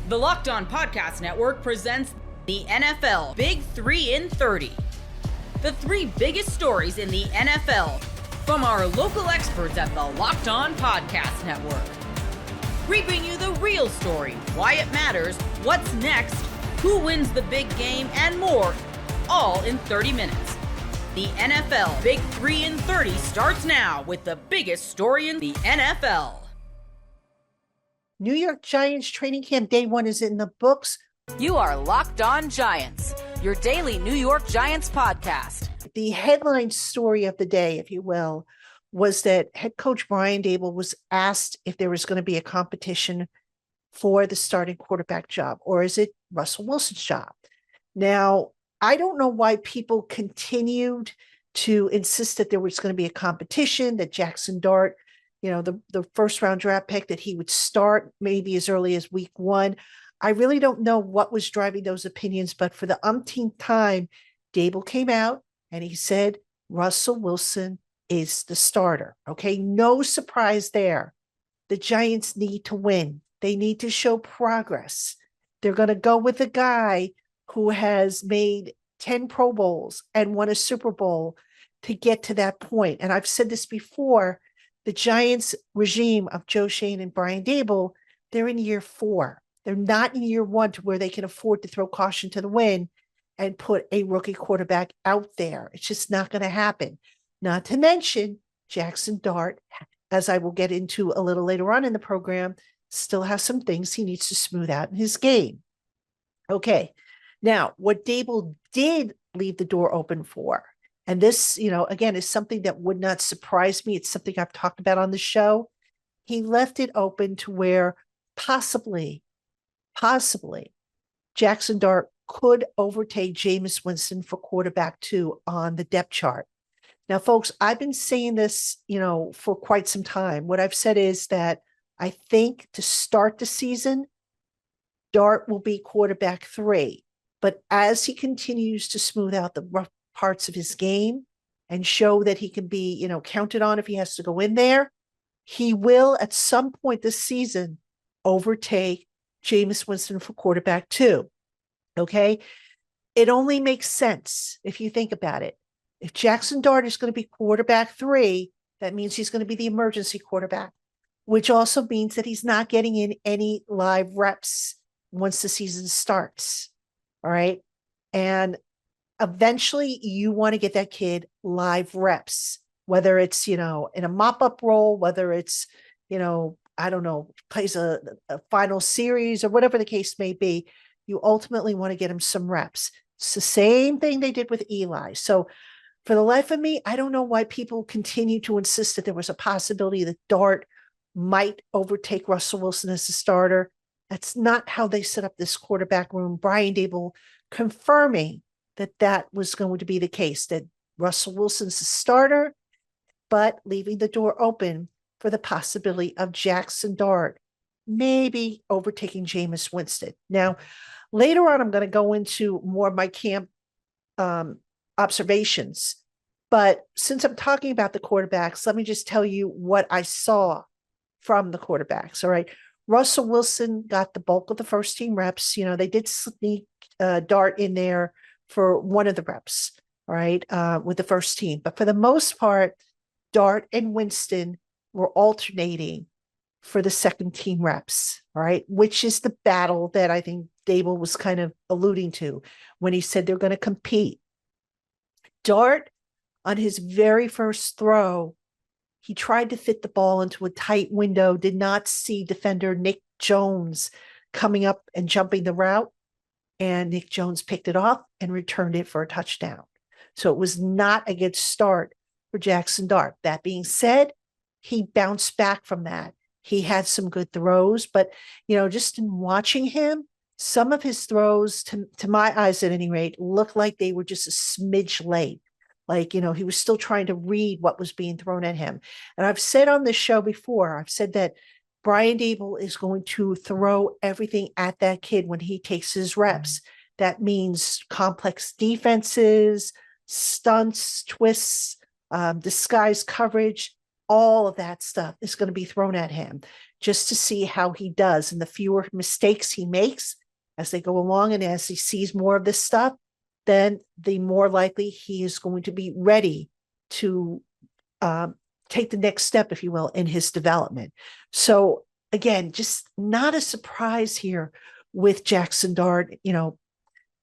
The Locked On Podcast Network presents the NFL Big 3 in 30. The 3 biggest stories in the NFL from our local experts at the Locked On Podcast Network. We bring you the real story, why it matters, what's next, who wins the big game, and more, all in 30 minutes. The NFL Big 3 in 30 starts now with the biggest story in the NFL. New York Giants training camp day 1 is in the books. You are Locked On Giants, your daily New York Giants podcast. The headline story of the day, if you will, was that head coach Brian Daboll was asked if there was going to be a competition for the starting quarterback job, or is it Russell Wilson's job? Now, I don't know why people continued to insist that there was going to be a competition, that Jackson Dart, the first round draft pick, that he would start maybe as early as week 1. I really don't know what was driving those opinions, but for the umpteenth time, Daboll came out and he said, Russell Wilson is the starter. Okay. No surprise there. The Giants need to win. They need to show progress. They're going to go with a guy who has made 10 Pro Bowls and won a Super Bowl to get to that point. And I've said this before, the Giants regime of Joe Schoen and Brian Daboll, they're in year 4. They're not in year 1 to where they can afford to throw caution to the wind and put a rookie quarterback out there. It's just not going to happen. Not to mention Jackson Dart, as I will get into a little later on in the program, still has some things he needs to smooth out in his game. Okay. Now, what Daboll did leave the door open for, and this, again, is something that would not surprise me. It's something I've talked about on the show. He left it open to where possibly, Jackson Dart could overtake Jameis Winston for quarterback 2 on the depth chart. Now, folks, I've been saying this, for quite some time. What I've said is that I think to start the season, Dart will be quarterback 3. But as he continues to smooth out the rough parts of his game and show that he can be, counted on if he has to go in there, he will at some point this season overtake Jameis Winston for quarterback 2. Okay. It only makes sense if you think about it. If Jackson Dart is going to be quarterback 3, that means he's going to be the emergency quarterback, which also means that he's not getting in any live reps once the season starts. All right. And eventually you want to get that kid live reps, whether it's, in a mop-up role, whether it's, I don't know, plays a final series or whatever the case may be. You ultimately want to get him some reps. It's the same thing they did with Eli. So for the life of me, I don't know why people continue to insist that there was a possibility that Dart might overtake Russell Wilson as the starter. That's not how they set up this quarterback room. Brian Daboll confirming that was going to be the case, that Russell Wilson's the starter, but leaving the door open for the possibility of Jackson Dart maybe overtaking Jameis Winston. Now, later on, I'm going to go into more of my camp observations. But since I'm talking about the quarterbacks, let me just tell you what I saw from the quarterbacks. All right. Russell Wilson got the bulk of the first team reps. They did sneak Dart in there for one of the reps, all right, with the first team. But for the most part, Dart and Winston were alternating for the second team reps, all right, which is the battle that I think Daboll was kind of alluding to when he said they're going to compete. Dart, on his very first throw, he tried to fit the ball into a tight window, did not see defender Nick Jones coming up and jumping the route, and Nick Jones picked it off and returned it for a touchdown. So it was not a good start for Jackson Dart. That being said, he bounced back from that. He had some good throws, but, just in watching him, some of his throws, to my eyes at any rate, looked like they were just a smidge late. Like, he was still trying to read what was being thrown at him. And I've said on this show before, I've said that Brian Daboll is going to throw everything at that kid when he takes his reps. That means complex defenses, stunts, twists, disguise coverage, all of that stuff is going to be thrown at him. just to see how he does. And the fewer mistakes he makes as they go along and as he sees more of this stuff, then the more likely he is going to be ready to take the next step, if you will, in his development. So again, just not a surprise here with Jackson Dart,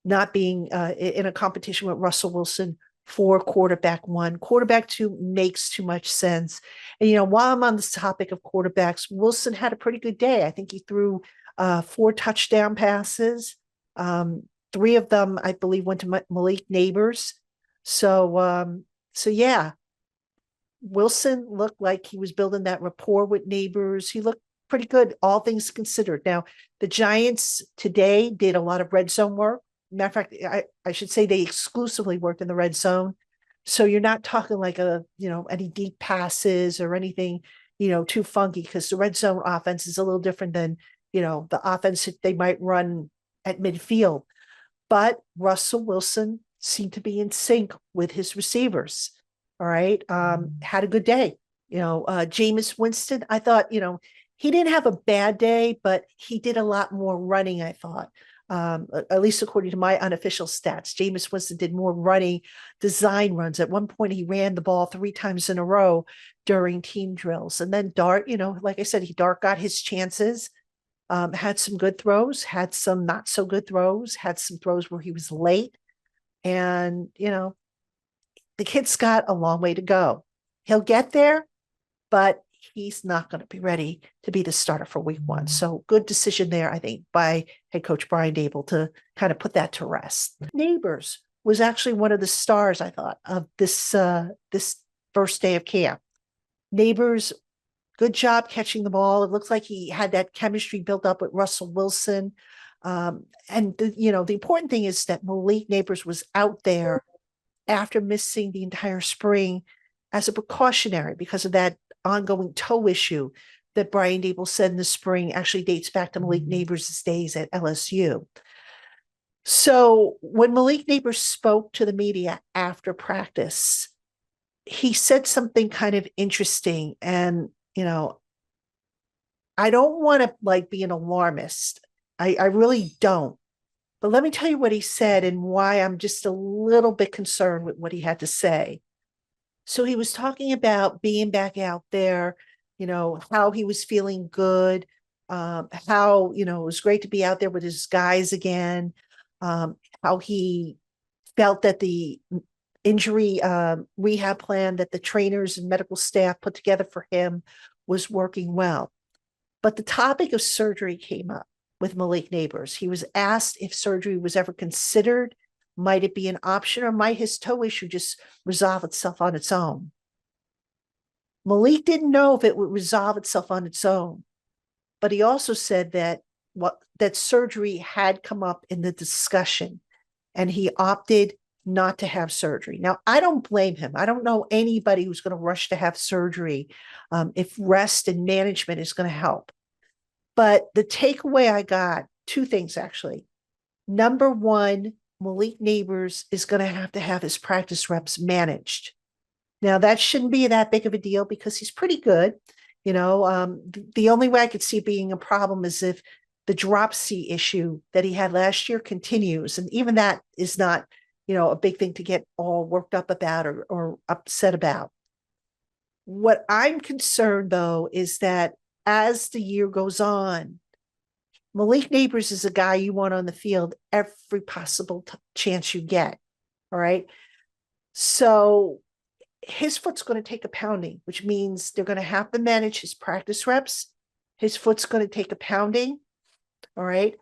not being in a competition with Russell Wilson for quarterback one. Quarterback two makes too much sense. And, while I'm on this topic of quarterbacks, Wilson had a pretty good day. I think he threw 4 touchdown passes. 3 of them, I believe, went to Malik Neighbors. So yeah, Wilson looked like he was building that rapport with Neighbors. He looked pretty good, all things considered. Now, the Giants today did a lot of red zone work. Matter of fact, I should say they exclusively worked in the red zone. So you're not talking like any deep passes or anything, too funky, because the red zone offense is a little different than, the offense that they might run at midfield. But Russell Wilson seemed to be in sync with his receivers. All right. Had a good day. Jameis Winston, I thought, he didn't have a bad day, but he did a lot more running, I thought. At least according to my unofficial stats. Jameis Winston did more running, design runs. At one point, he ran the ball 3 times in a row during team drills. And then Dart, like I said, Dart got his chances, had some good throws, had some not so good throws, had some throws where he was late. And, the kid's got a long way to go. He'll get there, but he's not going to be ready to be the starter for week 1. So good decision there, I think, by head coach Brian Daboll to kind of put that to rest. Neighbors was actually one of the stars, I thought, of this first day of camp. Neighbors, good job catching the ball. It looks like he had that chemistry built up with Russell Wilson. And the important thing is that Malik Neighbors was out there after missing the entire spring as a precautionary because of that ongoing toe issue that Brian Daboll said in the spring actually dates back to Malik Neighbors' days at LSU. So when Malik Neighbors spoke to the media after practice, he said something kind of interesting. And, I don't want to be an alarmist. I really don't. But let me tell you what he said and why I'm just a little bit concerned with what he had to say. So he was talking about being back out there, how he was feeling good, how, it was great to be out there with his guys again, how he felt that the injury rehab plan that the trainers and medical staff put together for him was working well. But the topic of surgery came up with Malik Neighbors. He was asked if surgery was ever considered. Might it be an option, or might his toe issue just resolve itself on its own? Malik didn't know if it would resolve itself on its own, but he also said that surgery had come up in the discussion, and he opted not to have surgery. Now, I don't blame him. I don't know anybody who's going to rush to have surgery if rest and management is going to help. But the takeaway I got, 2 things actually. Number one, Malik Neighbors is going to have his practice reps managed. Now, that shouldn't be that big of a deal because he's pretty good. The only way I could see being a problem is if the drop C issue that he had last year continues. And even that is not, a big thing to get all worked up about or upset about. What I'm concerned, though, is that as the year goes on, Malik Neighbors is a guy you want on the field every possible chance you get. All right. So his foot's going to take a pounding, which means they're going to have to manage his practice reps. His foot's going to take a pounding. All right.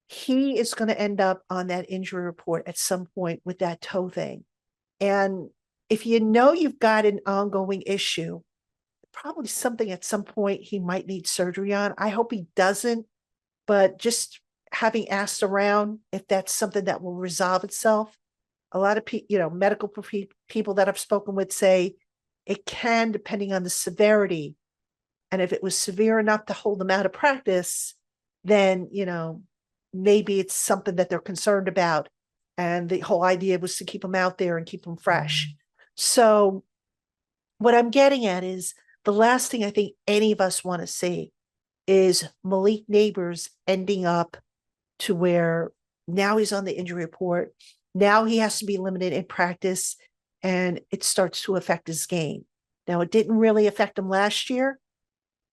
He is going to end up on that injury report at some point with that toe thing. And if you've got an ongoing issue, probably something at some point he might need surgery on. I hope he doesn't. But just having asked around if that's something that will resolve itself, a lot of medical people that I've spoken with say it can, depending on the severity. And if it was severe enough to hold them out of practice, then, maybe it's something that they're concerned about. And the whole idea was to keep them out there and keep them fresh. So what I'm getting at is the last thing I think any of us want to see is Malik Neighbors ending up to where now he's on the injury report. Now he has to be limited in practice, and it starts to affect his game. Now, it didn't really affect him last year,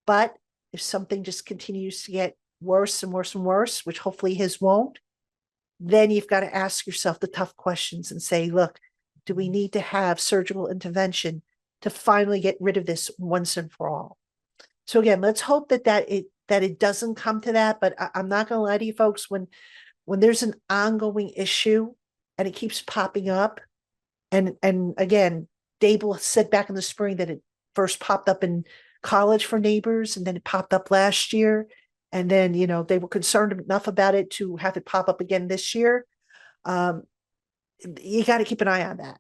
but if something just continues to get worse and worse and worse, which hopefully his won't, then you've got to ask yourself the tough questions and say, look, do we need to have surgical intervention to finally get rid of this once and for all? So again, let's hope that it doesn't come to that. But I'm not going to lie to you folks, when there's an ongoing issue and it keeps popping up, and again, Dable said back in the spring that it first popped up in college for Neighbors, and then it popped up last year. And then, they were concerned enough about it to have it pop up again this year. You got to keep an eye on that.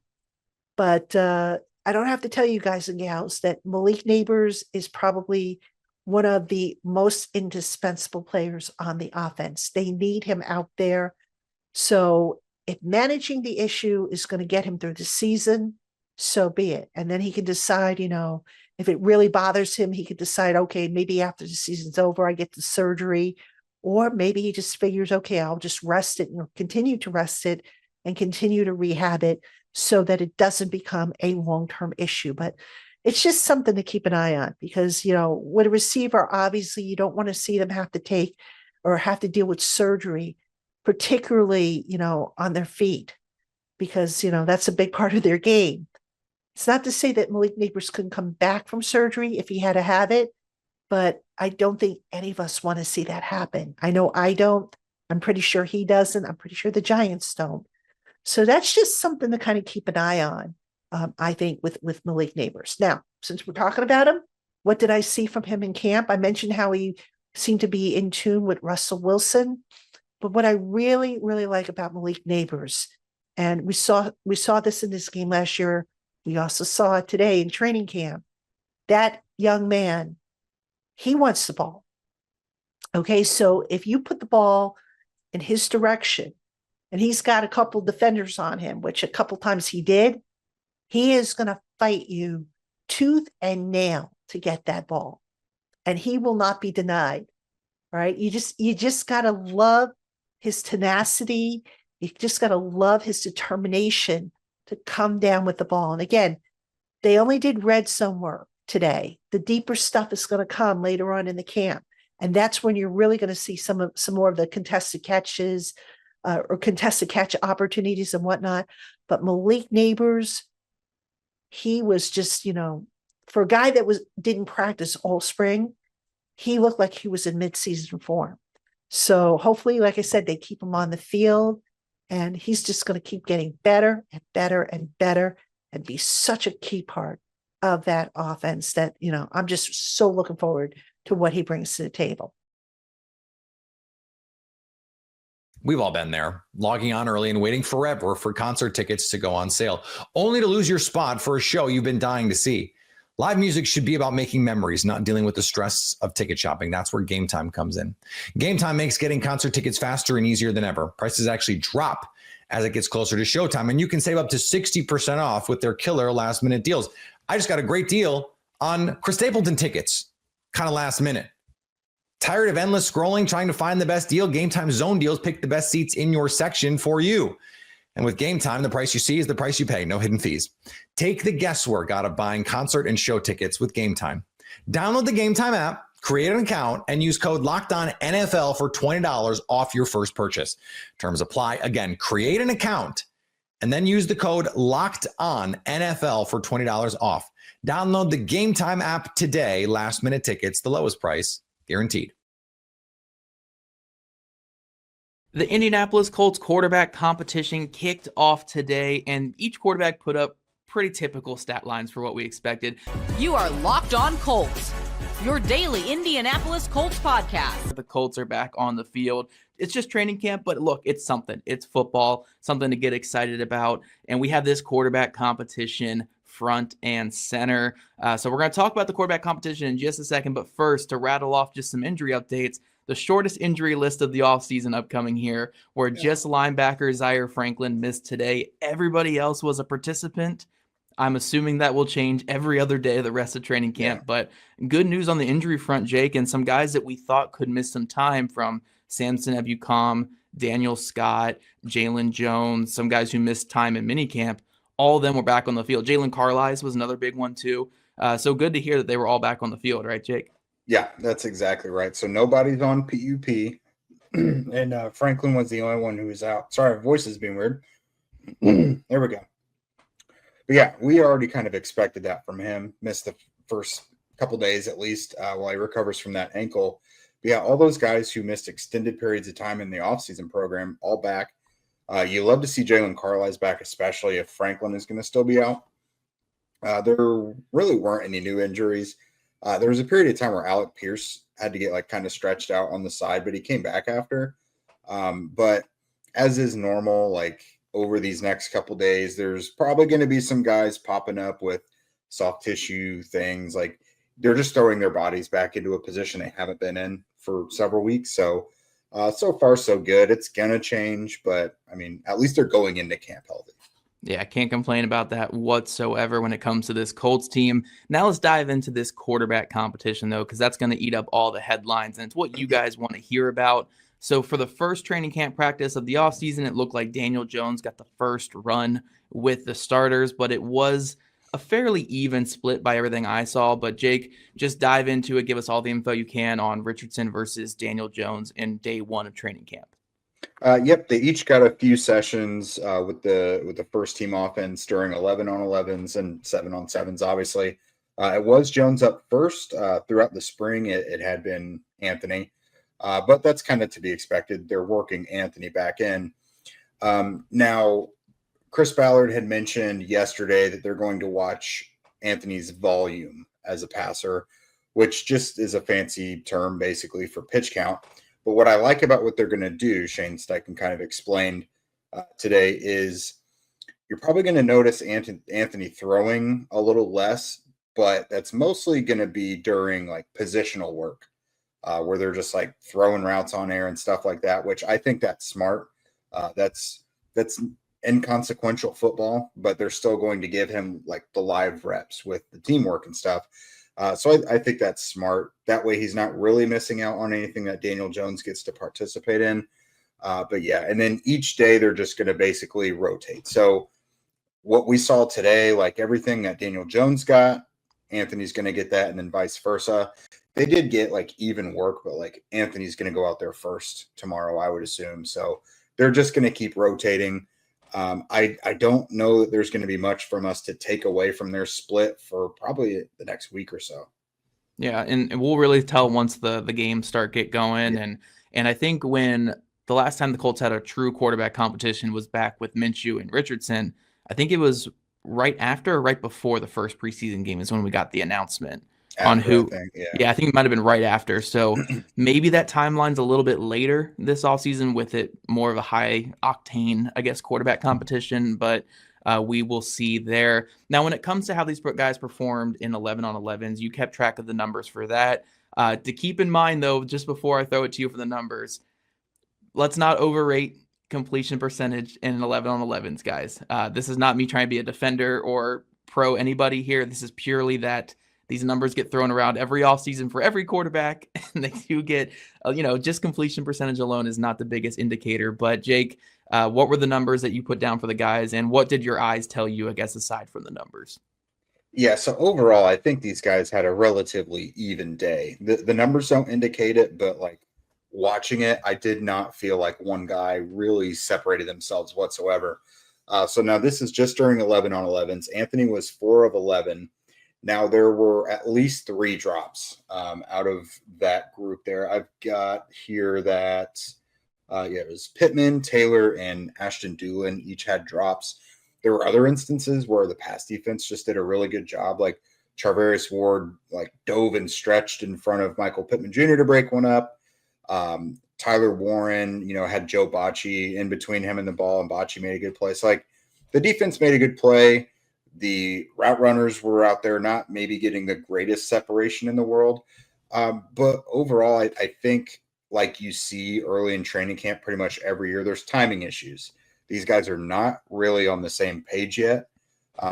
But I don't have to tell you guys and gals that Malik Neighbors is probably one of the most indispensable players on the offense. They need him out there. So if managing the issue is going to get him through the season, so be it. And then he can decide, if it really bothers him, he could decide, okay, maybe after the season's over, I get the surgery. Or maybe he just figures, okay, I'll just rest it and continue to rest it and continue to rehab it so that it doesn't become a long-term issue. But it's just something to keep an eye on, because, with a receiver, obviously you don't want to see them have to take or have to deal with surgery, particularly, on their feet, because, that's a big part of their game. It's not to say that Malik Neighbors couldn't come back from surgery if he had to have it, but I don't think any of us want to see that happen. I know I don't. I'm pretty sure he doesn't. I'm pretty sure the Giants don't. So that's just something to kind of keep an eye on, I think, with Malik Neighbors. Now, since we're talking about him, what did I see from him in camp? I mentioned how he seemed to be in tune with Russell Wilson. But what I really, really like about Malik Neighbors, and we saw this in this game last year, we also saw it today in training camp, that young man, he wants the ball. Okay, so if you put the ball in his direction, and he's got a couple defenders on him, which a couple times he did, he is going to fight you tooth and nail to get that ball. And he will not be denied. All right. You just got to love his tenacity. You just got to love his determination to come down with the ball. And again, they only did red zone work today. The deeper stuff is going to come later on in the camp. And that's when you're really going to see some more of the contested catches, or contested catch opportunities and whatnot. But Malik Neighbors, he was just, for a guy that didn't practice all spring, he looked like he was in midseason form. So hopefully, like I said, they keep him on the field, and he's just going to keep getting better and better and better and be such a key part of that offense that, I'm just so looking forward to what he brings to the table. We've all been there, logging on early and waiting forever for concert tickets to go on sale, only to lose your spot for a show you've been dying to see. Live music should be about making memories, not dealing with the stress of ticket shopping. That's where Gametime comes in. Gametime makes getting concert tickets faster and easier than ever. Prices actually drop as it gets closer to showtime, and you can save up to 60% off with their killer last-minute deals. I just got a great deal on Chris Stapleton tickets, kind of last minute. Tired of endless scrolling, trying to find the best deal? Gametime Zone Deals pick the best seats in your section for you. And with Gametime, the price you see is the price you pay, no hidden fees. Take the guesswork out of buying concert and show tickets with Gametime. Download the Gametime app, create an account, and use code LOCKEDONNFL for $20 off your first purchase. Terms apply. Again, create an account and then use the code LOCKEDONNFL for $20 off. Download the Gametime app today. Last minute tickets, the lowest price, guaranteed. The Indianapolis Colts quarterback competition kicked off today, and each quarterback put up pretty typical stat lines for what we expected. You are Locked On Colts, your daily Indianapolis Colts podcast. The Colts are back on the field. It's just training camp, but look, it's something. It's football, something to get excited about, and we have this quarterback competition front and center. So we're going to talk about the quarterback competition in just a second, but first, to rattle off just some injury updates, the shortest injury list of the offseason upcoming here, where just linebacker Zaire Franklin missed today. Everybody else was a participant. I'm assuming that will change every other day of the rest of training camp. But good news on the injury front, Jake, and some guys that we thought could miss some time, from Samson Ebukam, Daniel Scott, Jalen Jones, some guys who missed time in minicamp. All of them were back on the field. Jalen Carlisle was another big one too. So good to hear that they were all back on the field, right, Jake? Yeah, that's exactly right. So nobody's on PUP, and Franklin was the only one who was out. Sorry, voice is being weird. There we go. But yeah, we already kind of expected that from him. Missed the first couple days at least while he recovers from that ankle. But yeah, all those guys who missed extended periods of time in the offseason program, all back. You love to see Jalen Carlisle back, especially if Franklin is going to still be out. There really weren't any new injuries. There was a period of time where Alec Pierce had to get kind of stretched out on the side, but he came back after. But as is normal, over these next couple days, there's probably going to be some guys popping up with soft tissue things. They're just throwing their bodies back into a position they haven't been in for several weeks. So far, so good. It's going to change, but I mean, at least they're going into camp healthy. Yeah, I can't complain about that whatsoever when it comes to this Colts team. Now let's dive into this quarterback competition, though, because that's going to eat up all the headlines, and it's what you guys want to hear about. So for the first training camp practice of the offseason, it looked like Daniel Jones got the first run with the starters, but it was a fairly even split by everything I saw. But Jake, just dive into it. Give us all the info you can on Richardson versus Daniel Jones in day one of training camp. Yep, they each got a few sessions with the first team offense during 11-on-11s and 7-on-7s. Obviously, it was Jones up first. Throughout the spring, it had been Anthony, but that's kind of to be expected. They're working Anthony back in. Now, Chris Ballard had mentioned yesterday that they're going to watch Anthony's volume as a passer, which just is a fancy term basically for pitch count. But what I like about what they're going to do, Shane Steichen kind of explained today, is you're probably going to notice Anthony throwing a little less, but that's mostly going to be during positional work where they're just throwing routes on air and stuff like that, which I think that's smart. That's inconsequential football, but they're still going to give him the live reps with the teamwork and stuff. So I think that's smart. That way he's not really missing out on anything that Daniel Jones gets to participate in. But yeah, and then each day they're just going to basically rotate. So what we saw today, everything that Daniel Jones got, Anthony's going to get that, and then vice versa. They did get even work, but Anthony's going to go out there first tomorrow, I would assume. So they're just going to keep rotating. I don't know that there's going to be much from us to take away from their split for probably the next week or so. Yeah, and we'll really tell once the games get going. Yeah. And I think when the last time the Colts had a true quarterback competition was back with Minshew and Richardson, I think it was right after or right before the first preseason game is when we got the announcement on who. I think it might have been right after. So maybe that timeline's a little bit later this offseason with it more of a high octane, I guess, quarterback competition, but we will see there. Now, when it comes to how these guys performed in 11-on-11s, you kept track of the numbers for that. To keep in mind, though, just before I throw it to you for the numbers, let's not overrate completion percentage in 11-on-11s, guys. This is not me trying to be a defender or pro anybody here. This is purely that these numbers get thrown around every offseason for every quarterback, and they do get, just completion percentage alone is not the biggest indicator. But Jake, what were the numbers that you put down for the guys, and what did your eyes tell you, I guess, aside from the numbers? Yeah, so overall, I think these guys had a relatively even day. The numbers don't indicate it, but watching it, I did not feel like one guy really separated themselves whatsoever. So now this is just during 11-on-11s. Anthony was 4 of 11. Now, there were at least 3 drops out of that group there. I've got here that, it was Pittman, Taylor, and Ashton Doolin each had drops. There were other instances where the pass defense just did a really good job. Charvarius Ward, dove and stretched in front of Michael Pittman Jr. to break one up. Tyler Warren, had Joe Bocci in between him and the ball, and Bocci made a good play. So, the defense made a good play. The route runners were out there not maybe getting the greatest separation in the world. But overall, I think you see early in training camp pretty much every year, there's timing issues. These guys are not really on the same page yet.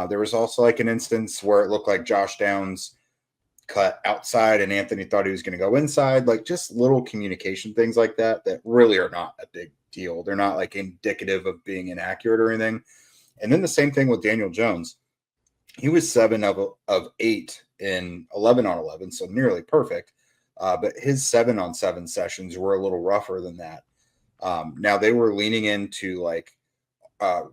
There was also like an instance where it looked like Josh Downs cut outside and Anthony thought he was going to go inside, like just little communication things like that really are not a big deal. They're not like indicative of being inaccurate or anything. And then the same thing with Daniel Jones. He was 7 of 8 in 11 on 11, so nearly perfect. But his 7 on 7 sessions were a little rougher than that. Now they were leaning into like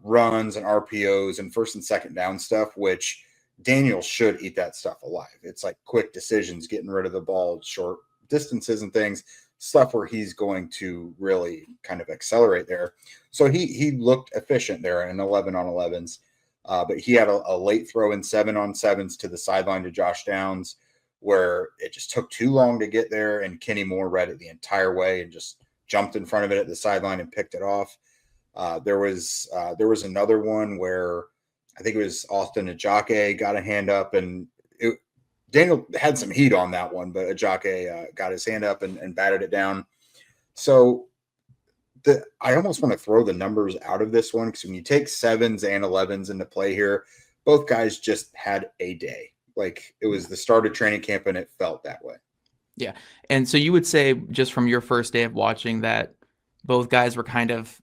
runs and RPOs and first and second down stuff, which Daniel should eat that stuff alive. It's like quick decisions, getting rid of the ball, short distances and things, stuff where he's going to really kind of accelerate there. So he looked efficient there in 11 on 11s. But he had a late throw in 7 on 7s to the sideline to Josh Downs, where it just took too long to get there. And Kenny Moore read it the entire way and just jumped in front of it at the sideline and picked it off. There was another one where I think it was Austin Ajake got a hand up, and Daniel had some heat on that one, but Ajake got his hand up and batted it down. So I almost want to throw the numbers out of this one, because when you take 7s and 11s into play here, both guys just had a day. Like, it was the start of training camp and it felt that way. Yeah. And so you would say, just from your first day of watching, that both guys were kind of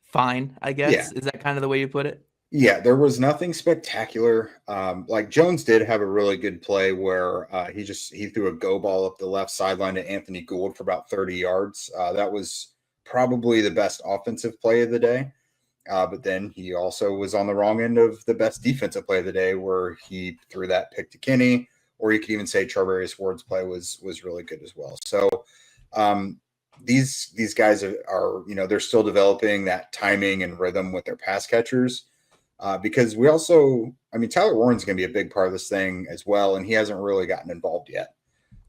fine, I guess. Yeah. Is that kind of the way you put it? Yeah, there was nothing spectacular. Like Jones did have a really good play where he threw a go ball up the left sideline to Anthony Gould for about 30 yards. That was probably the best offensive play of the day. But then he also was on the wrong end of the best defensive play of the day, where he threw that pick to Kenny, or you could even say Charvarius Ward's play was really good as well. So these guys are they're still developing that timing and rhythm with their pass catchers, because Tyler Warren's going to be a big part of this thing as well, and he hasn't really gotten involved yet.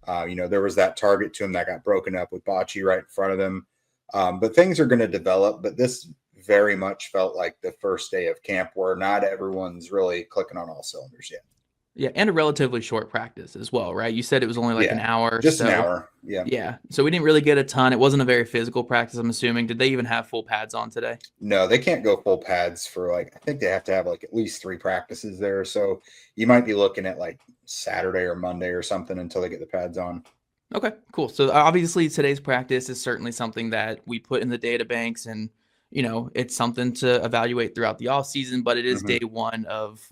There was that target to him that got broken up with Bocce right in front of him. But things are going to develop, but this very much felt like the first day of camp, where not everyone's really clicking on all cylinders yet. Yeah, and a relatively short practice as well, right? You said it was only like an hour. Just an hour, yeah. Yeah, so we didn't really get a ton. It wasn't a very physical practice, I'm assuming. Did they even have full pads on today? No, they can't go full pads for I think they have to have at least 3 practices there. So you might be looking at Saturday or Monday or something until they get the pads on. Okay, cool. So obviously today's practice is certainly something that we put in the data banks, and it's something to evaluate throughout the off season, but it is day one of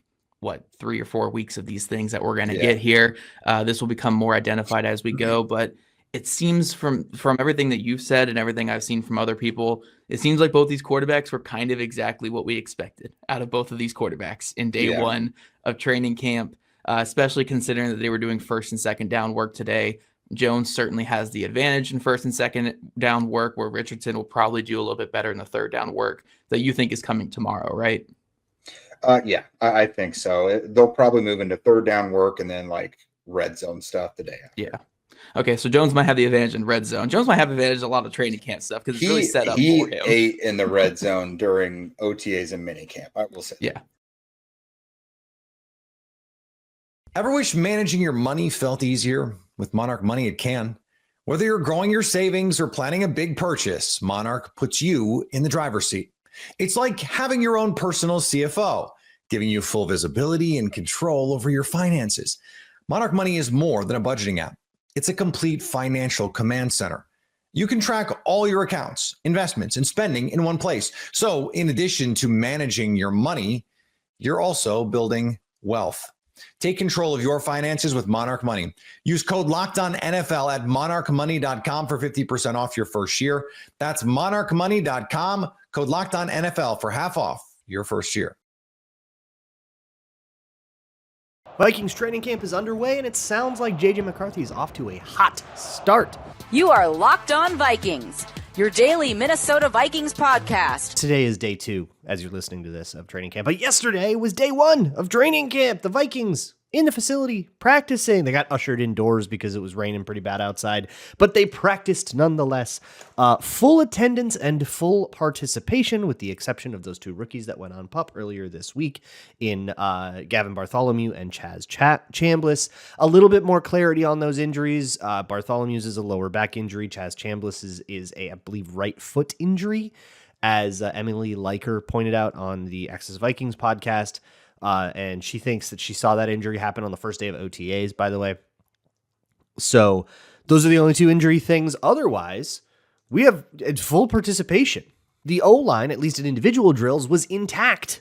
3 or 4 weeks of these things that we're going to get here. This will become more identified as we go, but it seems from everything that you've said and everything I've seen from other people, it seems like both these quarterbacks were kind of exactly what we expected out of both of these quarterbacks in day one of training camp, especially considering that they were doing first and second down work today. Jones certainly has the advantage in first and second down work, where Richardson will probably do a little bit better in the third down work that you think is coming tomorrow, right? Yeah, I think so. They'll probably move into third down work and then red zone stuff the day after. Yeah. Okay, so Jones might have the advantage in red zone. Jones might have advantage in a lot of training camp stuff because it's really set up for him. He ate in the red zone during OTAs and minicamp, I will say. Yeah. Ever wish managing your money felt easier? With Monarch Money, it can. Whether you're growing your savings or planning a big purchase, Monarch puts you in the driver's seat. It's like having your own personal CFO, giving you full visibility and control over your finances. Monarch Money is more than a budgeting app. It's a complete financial command center. You can track all your accounts, investments, and spending in one place. So in addition to managing your money, you're also building wealth. Take control of your finances with Monarch Money. Use code LOCKEDONNFL at monarchmoney.com for 50% off your first year. That's monarchmoney.com, code LOCKEDONNFL for half off your first year. Vikings training camp is underway, and it sounds like J.J. McCarthy is off to a hot start. You are Locked On Vikings, your daily Minnesota Vikings podcast. Today is day 2, as you're listening to this, of training camp. But yesterday was day 1 of training camp. The Vikings in the facility practicing. They got ushered indoors because it was raining pretty bad outside, but they practiced nonetheless. Full attendance and full participation, with the exception of those 2 rookies that went on PUP earlier this week in Gavin Bartholomew and Chaz Chambliss. A little bit more clarity on those injuries. Bartholomew's is a lower back injury. Chaz Chambliss is a, I believe, right foot injury, as Emily Liker pointed out on the Access Vikings podcast. And she thinks that she saw that injury happen on the first day of OTAs, by the way. So those are the only 2 injury things. Otherwise, we have full participation. The O-line, at least in individual drills, was intact.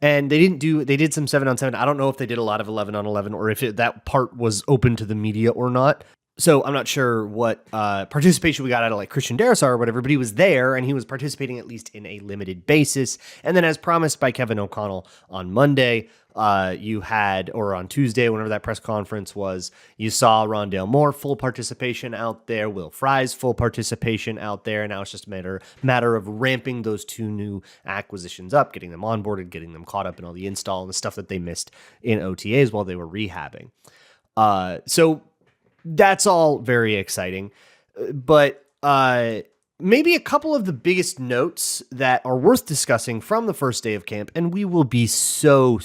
And they did some 7-on-7. I don't know if they did a lot of 11-on-11 or if that part was open to the media or not. So I'm not sure what participation we got out of like Christian Darrisaw or whatever, but he was there and he was participating at least in a limited basis. And then as promised by Kevin O'Connell on Monday, or on Tuesday, whenever that press conference was, you saw Rondale Moore full participation out there, Will Fry's full participation out there. And now it's just a matter of ramping those 2 new acquisitions up, getting them onboarded, getting them caught up in all the install and the stuff that they missed in OTAs while they were rehabbing. So that's all very exciting, but maybe a couple of the biggest notes that are worth discussing from the first day of camp, and we will be so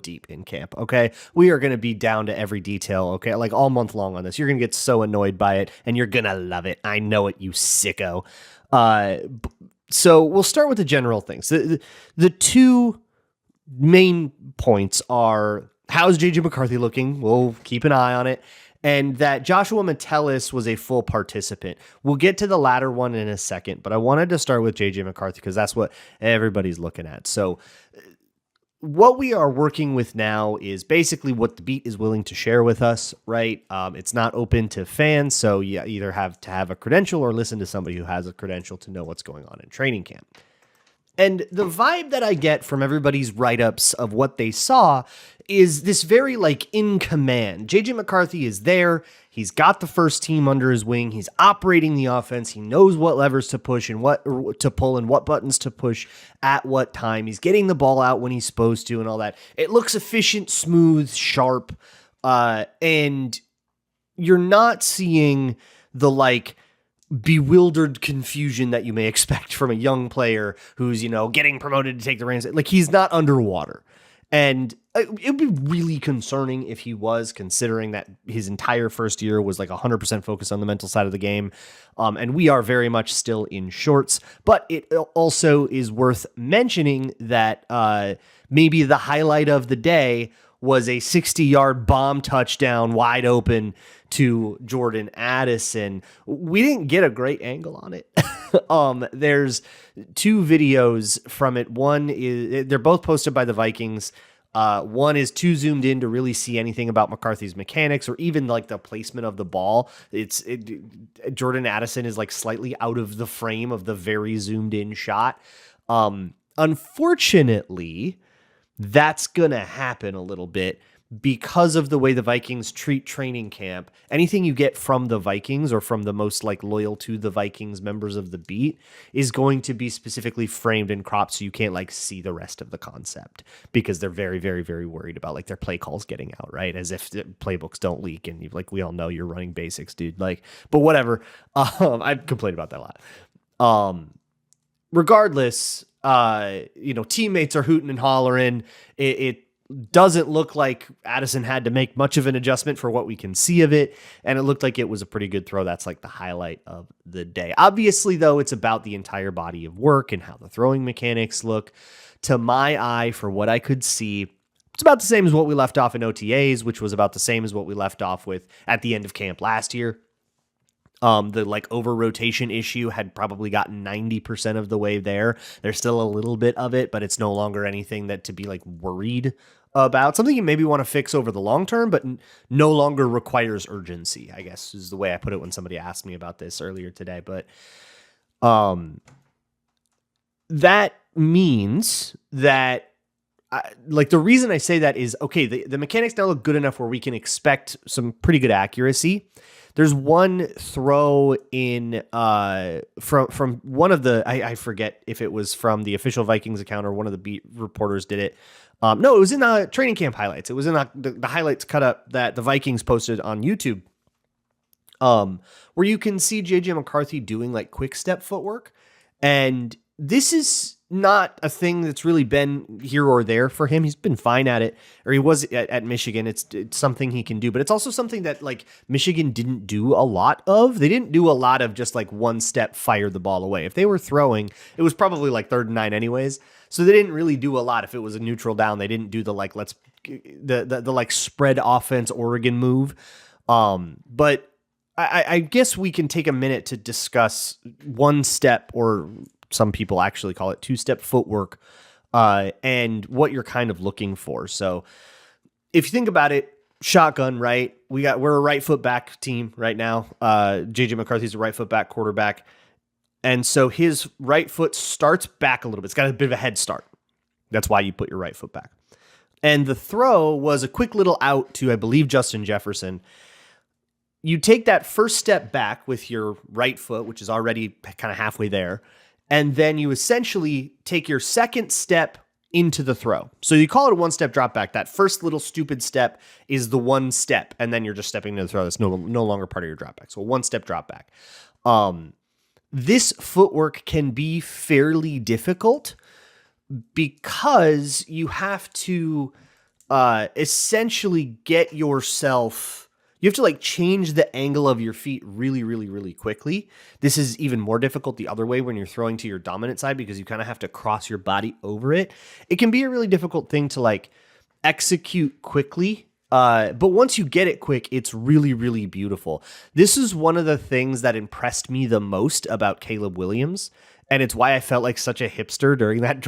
deep in camp, okay? We are going to be down to every detail, okay? Like all month long on this. You're going to get so annoyed by it, and you're going to love it. I know it, you sicko. So we'll start with the general things. The 2 main points are, how's J.J. McCarthy looking? We'll keep an eye on it. And that Joshua Metellus was a full participant. We'll get to the latter one in a second, but I wanted to start with J.J. McCarthy because that's what everybody's looking at. So what we are working with now is basically what the beat is willing to share with us, right? It's not open to fans, so you either have to have a credential or listen to somebody who has a credential to know what's going on in training camp. And the vibe that I get from everybody's write-ups of what they saw is this very like in command. JJ McCarthy is there. He's got the first team under his wing. He's operating the offense. He knows what levers to push and what to pull and what buttons to push at what time. He's getting the ball out when he's supposed to and all that. It looks efficient, smooth, sharp. And you're not seeing the like bewildered confusion that you may expect from a young player who's, getting promoted to take the reins. Like he's not underwater. And it would be really concerning if he was, considering that his entire first year was like 100% focused on the mental side of the game. And we are very much still in shorts, but it also is worth mentioning that maybe the highlight of the day was a 60-yard bomb touchdown wide open to Jordan Addison. We didn't get a great angle on it. There's 2 videos from it. One is, they're both posted by the Vikings. One is too zoomed in to really see anything about McCarthy's mechanics or even like the placement of the ball. Jordan Addison is like slightly out of the frame of the very zoomed in shot. Unfortunately, that's going to happen a little bit because of the way the Vikings treat training camp. Anything you get from the Vikings or from the most like loyal to the Vikings members of the beat is going to be specifically framed and cropped so you can't like see the rest of the concept because they're very, very, very worried about like their play calls getting out, right? As if the playbooks don't leak and like we all know you're running basics, dude. Like, but whatever. I've complained about that a lot. Regardless, teammates are hooting and hollering. It doesn't look like Addison had to make much of an adjustment for what we can see of it. And it looked like it was a pretty good throw. That's like the highlight of the day. Obviously, though, it's about the entire body of work and how the throwing mechanics look. To my eye, for what I could see, it's about the same as what we left off in OTAs, which was about the same as what we left off with at the end of camp last year. The like over rotation issue had probably gotten 90% of the way there. There's still a little bit of it, but it's no longer anything that to be like worried about. Something you maybe want to fix over the long term, but no longer requires urgency, I guess is the way I put it when somebody asked me about this earlier today. But that means that like the reason I say that is, okay, the mechanics now look good enough where we can expect some pretty good accuracy. There's one throw in from one of the, I forget if it was from the official Vikings account or one of the beat reporters did it. No, it was in the training camp highlights. It was in the highlights cut up that the Vikings posted on YouTube, where you can see JJ McCarthy doing like quick step footwork. And this is not a thing that's really been here or there for him. He's been fine at it, or he was at Michigan. It's something he can do, but it's also something that like Michigan didn't do a lot of. They didn't do a lot of just like one step, fire the ball away. If they were throwing, it was probably like 3rd and 9 anyways. So they didn't really do a lot. If it was a neutral down, they didn't do the like, the like spread offense Oregon move. But I guess we can take a minute to discuss one step, or some people actually call it 2-step footwork, and what you're kind of looking for. So if you think about it, shotgun, right? We're a right foot back team right now. JJ McCarthy's a right foot back quarterback. And so his right foot starts back a little bit. It's got a bit of a head start. That's why you put your right foot back. And the throw was a quick little out to, I believe, Justin Jefferson. You take that first step back with your right foot, which is already kind of halfway there. And then you essentially take your second step into the throw. So you call it a 1-step drop back. That first little stupid step is the 1 step, and then you're just stepping into the throw. That's no longer part of your drop back. So a 1-step drop back. This footwork can be fairly difficult because you have to essentially get yourself... You have to like change the angle of your feet really, really, really quickly. This is even more difficult the other way when you're throwing to your dominant side, because you kind of have to cross your body over it. It can be a really difficult thing to like execute quickly. But once you get it quick, it's really, really beautiful. This is one of the things that impressed me the most about Caleb Williams. And it's why I felt like such a hipster during that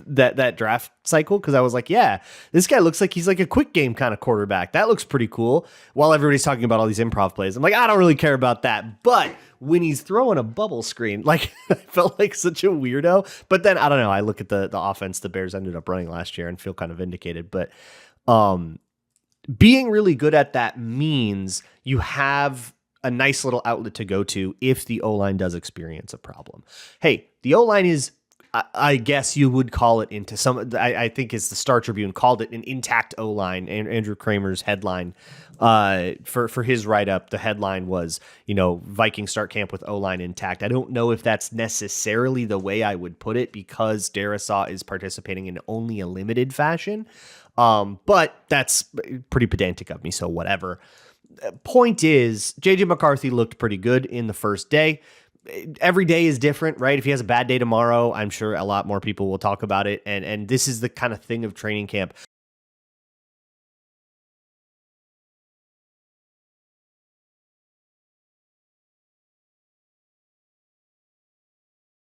that draft cycle, because I was like, yeah, this guy looks like he's like a quick game kind of quarterback. That looks pretty cool. While everybody's talking about all these improv plays, I'm like, I don't really care about that. But when he's throwing a bubble screen, like I felt like such a weirdo. But then I don't know. I look at the offense the Bears ended up running last year and feel kind of vindicated. But being really good at that means you have a nice little outlet to go to if the O-line does experience a problem. Hey, the O-line is, I guess you would call it into some, I think it's the Star Tribune called it an intact O-line. Andrew Kramer's headline for his write-up, the headline was, Vikings start camp with O-line intact. I don't know if that's necessarily the way I would put it, because Darisaw is participating in only a limited fashion. But that's pretty pedantic of me, so whatever. Point is, JJ McCarthy looked pretty good in the first day. Every day is different, right? If he has a bad day tomorrow, I'm sure a lot more people will talk about it. And this is the kind of thing of training camp